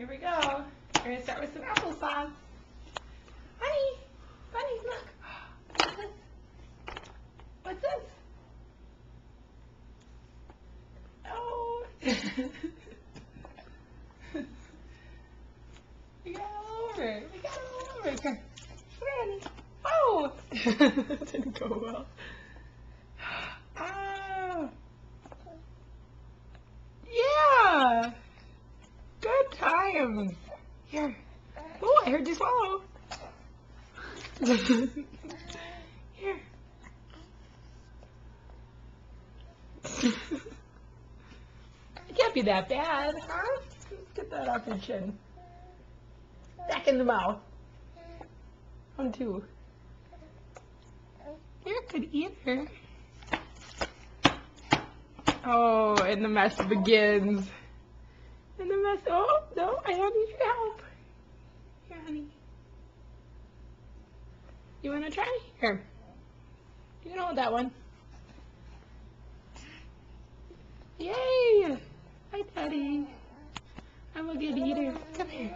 Here we go. We're going to start with some applesauce. Honey, Bunny, look. What's this? What's this? Oh. We got it all over. We got it all over. Come here, honey. Oh. Didn't go well. Oh. Yeah. Good times. Here. Oh, I heard you swallow. Here. It can't be that bad, huh? Get that off your chin. Back in the mouth. 1, 2. You're a good eater. Oh, and the mess begins. And the mess, oh, no, I don't need your help. Here, honey. You want to try? Here. You can hold that one. Yay! Hi, Daddy. I'm a good eater. Come here.